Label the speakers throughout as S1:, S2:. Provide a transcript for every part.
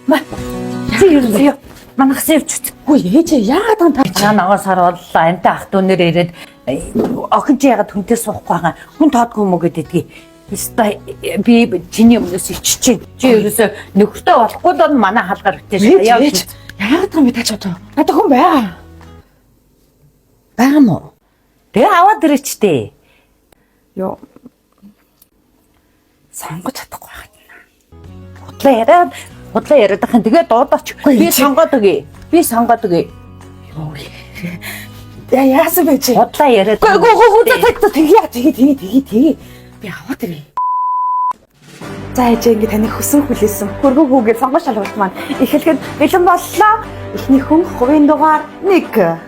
S1: Зөө. Манайх сэвч.
S2: Үгүй ээж яагаад ам таа
S1: Нагаас харууллаа. Энтэй ах дүүнэр ирээд охин чи ягаад хүнтэй суухгүй байгаа. Хүн тоодгүй мө гэдэгий. Эсвэл би чиний өмнөөс иччихээн. Чи ерөөсөө нөхөртэй болохгүй л манай хаалгаар үтээ.
S2: яагаад ам таа чад. Надад хүн байгаа.
S1: Байгаа мó. Тэгээ аваад ирээчтэй.
S2: Йоо.
S1: Сонгож чадахгүй байна. Худлаа яриад ахын тэгээ дуудаач. Би сонгоод өгье.
S2: Йоо. Яасан бэ чи?
S1: Худлаа яриад.
S2: Тэгээ. Би аваад ирээ. За ээж ингэ таны хөсөн хүлээсэн. Хөргөө хүүгээ сонгож шалгалт маань эхлэхэд бэлэн боллоо. Эхний хүн хувийн дугаар 1.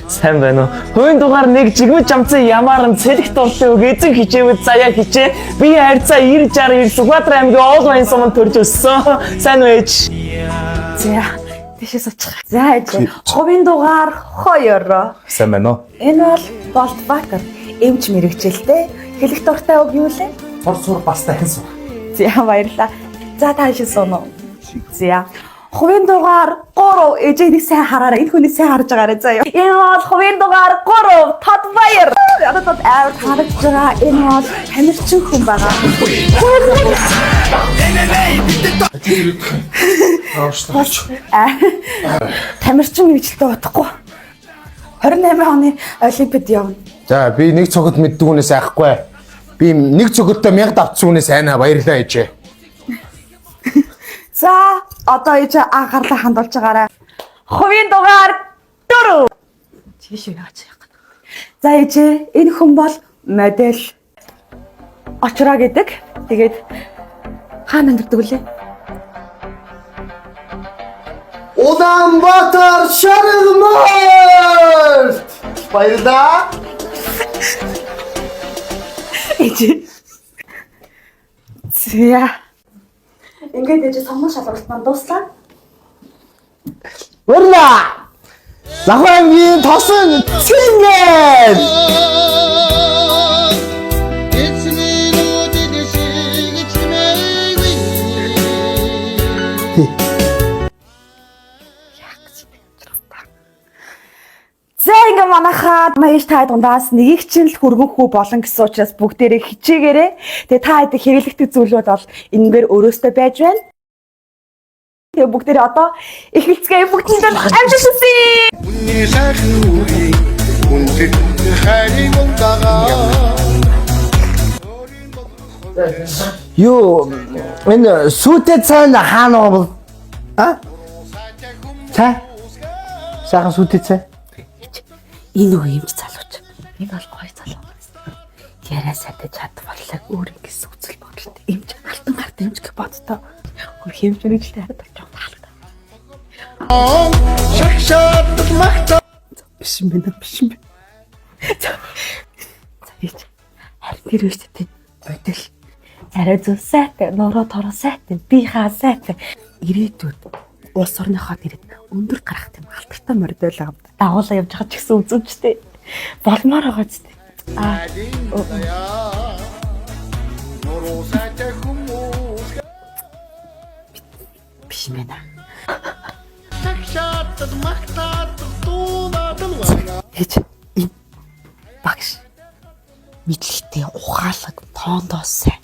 S3: Сайн байна уу? Хувийн дугаар 1 жигмэж амцсан ямаар нь цэлэх дуртай үг эзэн хичээвэд заяа хичээ. Би хайрцаа 90 60 Сүхбаатар аймгийн Оолгын суманд төрж өссөн. Сайн уу ээж?
S2: За тийшээс очих. За ээж хувийн дугаар 2.
S4: Сайн байна уу?
S2: Энэ бол Болтбаатар эмч мэрэгчлээ. Хэлэх дуртай үг юу лээ?
S4: Сур бас дахин сур.
S2: За баярлаа. За таашаа сууно. За хувийн дугаар 3 ээжээ нэг сайн хараарай. Энэ хүнийг сайн харж байгаарай заяа. Энэ бол хувийн дугаар 3 Тодбаяр. Одоо тод аваад харж байгаа. Энэ бол тамирчин хүн байгаа. Тамирчин мэрэгчлээ утахгүй. 28 оны Олимпиад явна.
S4: За би нэг цогт мэддэг хүнээс айхгүй. Би нэг цогттой 1000 давтсан хүнээс айнаа баярлаа ээжээ.
S2: За одоо ээж анхаарлаа хандуулж байгаарай. Хувийн дугаар 4. Чиш яач яах вэ? За ээж энэ хүн бол модель Очроо гэдэг. Тэгээд хаана амьдардаг вүлээ?
S4: Улаанбаатар шаргамал. Баярлаа.
S2: Ээж. Зя. Ингээд ээж сонгон шалгалт маань дуслаа.
S4: Баярлаа. Лахангийн тосон цэнгэл.
S2: За ингээ манайхаа маяг та дундаас нэгийг чинь л хөргөн хүү болон гэсэн учраас бүгдээрээ хичээгээрээ. Тэгээ та хэдий хэрэглэгдэх зүйлүүд бол энэгээр өөрөөсөө байж байна. Тэгээ бүгдээрээ одоо эхэлцгээе бүгдэнд амжилтсий.
S5: Үнний сайхан үгүй үнэт хайрын унтагаа.
S3: Юу энэ сүтэ цаан хаана бол? Цаа? Сайхан сүтэ цаа.
S2: Энэ үг юмч залууч. Энэ бол гоё залуу. Яриа сайтай чадварлаг өөр ингэс үзэл бодолтой. Эмч алтан гарт эмч гэх бодтой. Хөр хэмж мэрэгчлээ хараад очиж таалагдав.
S5: Шагшаад магтаа.
S2: Биш юм байна. За ийч. Харин тэр үстэй бодол. Арай зөв сайтай, нуруу тороо сайтай, би хаа сайтай. Ирээдүйд улс орныхоо нэрэд өндөр гарах тийм алдартай мордол байгаа. Дагуулаа явж байгаа ч гэсэн үзүүчтэй. Болмоор байгаа ч тийм. Биш юм байна.
S5: Шагшаад магтаа дуудаад л байна.
S2: Ээж энэ багш мэдлэгтэй ухаалаг тоондоос сайн.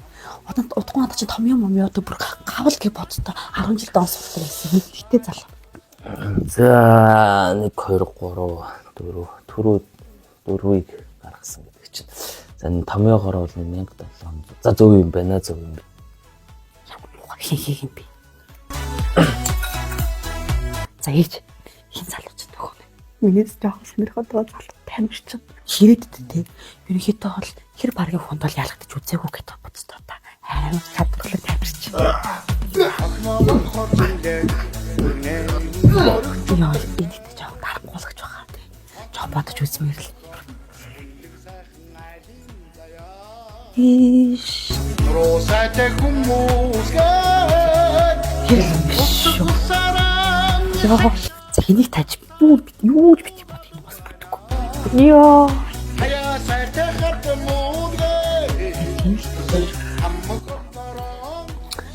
S2: Одоо удахгүй надад чи том юм одоо бүр гавл гэж боддоо 10 жил доос сурдаг байсан мэдлэгтэй залуу.
S3: За 1 2 3 4 дөрвийг гаргасан гэдэг чинь. За энэ томьёогоор бол 1700. За зөв юм байна зөв юм.
S2: Хийх юм би. За ээж хин залууч нөхөө. Минийс жоох сонирхоод байгаа залуу тамирчин. Хэрэгддэг те. Ерөнхийдөө бол хэр баргийн хүнд бол ялгдаж үзээгүй гэдэг боддоо та. Харин чадварлаг тамирчин. Яа, энийг жоох дарахгүйгч байгаа те. Жоо бодож үзмээр л. Иш.
S5: Росатай хүмүүсгээ.
S2: Яа, за энийг тааж юу ч бити бод энэ бас бүтггүй. Яа.
S5: Хаяа сайтай хат муугээ.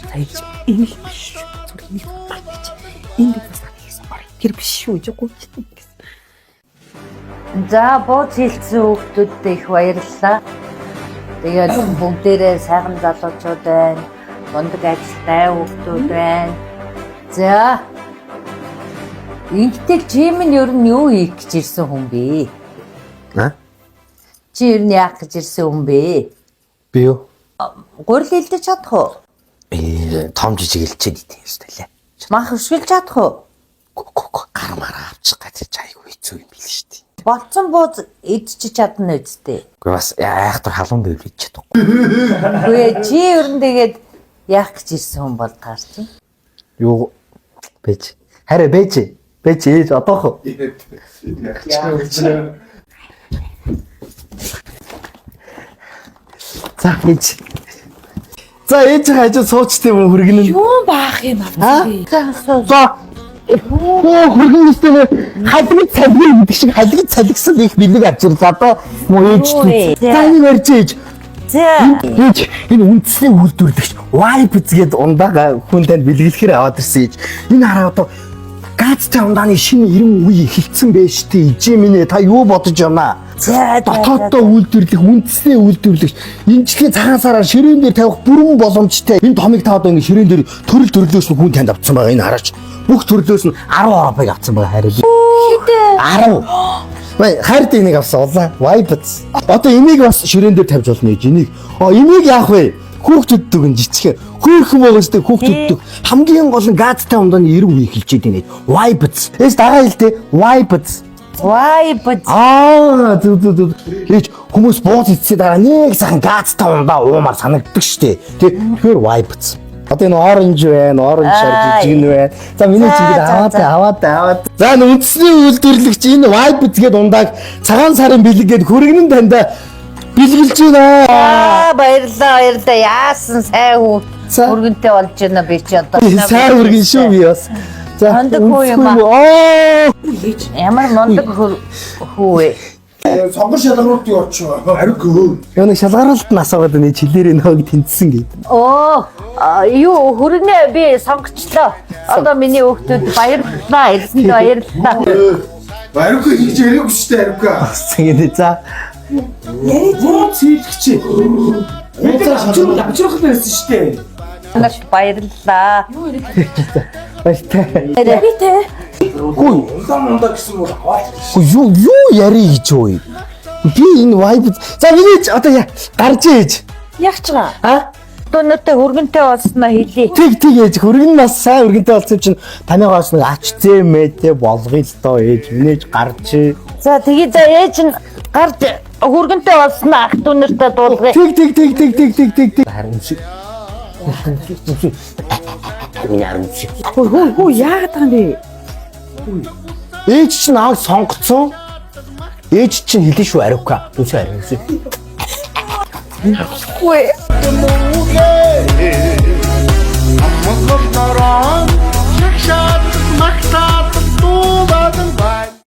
S2: За энэ л биш. Зүр Нэг баг гэж. Энд бас хийсэн бор. Тэр биш шүү жиггүй.
S1: За бууз хилцсэн хүүхдүүдтэй их баярлалаа. Тэгээд бүгдээрээ сайхан залуучууд байна. Мундаг ажилтай хүүхдүүд байна. За. Ингэхдээ чи минь ер нь юу хийх гэж ирсэн хүн бэ? Чи ер нь яах гэж ирсэн хүн бэ?
S4: Би юу?
S1: Гурил хэлдэж чадах уу?
S4: Том жижиг хэлчихэд идэв ёстой лээ.
S1: Мах өшгөлж чадах уу?
S4: Гар мараа авчих гэж айгүй хэцүү юм биш шүү дээ.
S1: Болцсон бууз идчих чадна үсттэй.
S4: Гэхдээ бас айхтар халуун дээр хийж чадахгүй.
S1: Үгүй чи ер нь тэгээд яах гэж ирсэн хүн бол таарч байна.
S4: Юу бэж. Хараа бэж. Бэж ээж одоох. За бэж. За ээж хажуу суучтай юм хөргөн нь.
S2: Юу баах юм аа?
S4: За. Хөргөн нэстэ хадгад цалгий гэдэг шиг хадгад цалгисан их бэлэг авч ирлээ одоо муу ээж. За нэг орж ээж.
S1: За
S4: Ээж энэ үндэсний үйлдвэрлэгч Wipe гээд ундаага хүн танд бэлгэлэхээр аваад ирсэн ээж. Энэ хараа одоо газтай ундааны шинэ 90 үе эхэлсэн байж тээ. Ижээ минь та юу бодож байна?
S1: За
S4: Дотооддоо үйлдвэрлэх үндэсний үйлдвэрлэгч энэ жилийн цагаан сараар ширээн дээр тавих бүрэн боломжтой. Энэ томыг та одоо ингэ ширээн дээр төрөл төрлөөс нь хүн танд авцсан байгаа. Энэ хараач. Бүх төрлөөс нь 10 орбыг авцсан байгаа хараа. Хэдэ? 10. Бай хайрт энийг авсан улаа. Wipe. Одоо энийг бас ширээн дээр тавьж болно ээж. Энийг. Энийг яах вэ? Хүүхдүүд дүгэн жичгэн. Хөөхөн байгаас хүүхдүүд хамгийн гол нь газтай умдааны 90 үе эхэлж идэв. Wipe. Ээж дагаа хэлдэ. Wipe.
S1: Wipe.
S4: Зү. Ээж хүмүүс бууз ицсээ дараа нэг сайхан газтай ундаа уумаар санагддаг штэ. Тэгэхээр wipe. Одоо энэ оранж байна, оранж шар жижиг нь байна. За миний чигээр аваад. За үндэсний үйлдвэрлэгч энэ Wipe гээд ундааг цагаан сарын бэлэг гээд хөргөн нь танд бэлгэлж байна.
S1: Баярлалаа. Яасан сайн хүү.
S4: За.
S1: Өргөнтэй болж байна би чи одоо.
S4: Сайн үргэн шүү би бас. За
S1: Мондөг хүү юм аа.
S4: аа.
S1: Ямар мондөг хүү вэ?
S5: Сонгор шалгаруулт юу очоо? Аригүй.
S4: Яна шалгаруулалт нь асуугаад байна. Чилээрээ нөөг тэнцсэн гээд.
S1: Юу хөргөнөө би сонгочлоо. Одоо миний хүүхдүүд баярлалаа. Элсэнд баярлалаа.
S5: Аригүй хийж яриаггүй шүү дээ аригүй.
S4: Тэгээд за.
S3: Цэвлэгч. Бид авчрах байсан шүү дээ.
S1: Наш баярлалаа.
S4: Баяртай.
S1: Би тэ.
S3: Ундаа гэсэн бол аваач.
S4: Юу яри гэж юу? Би энэ Wipe. За миний одоо гарч ээж.
S2: Яах ч байгаа?
S1: Өнөөдөр хөргөнтэй болсноо хэлий.
S4: Тэг ээж хөргөн нас сайн хөргөнтэй болсон чинь танайгаас нэг ач зэмэдэ болгоё л доо ээж минийж гарч.
S1: За тэгээ за ээж нь гарч хөргөнтэй болсноо ах дүүнэртээ дуулгая.
S4: Тэг. Харин шиг.
S2: Хөө яагаад байгаа юм бэ?
S4: Ээж чинь ааг сонгоцсон. Ээж чинь хэлэн шүү ариука. Үгүй ариусэн.
S2: Хөөе.
S5: Амгол нороо шагшаад магтаа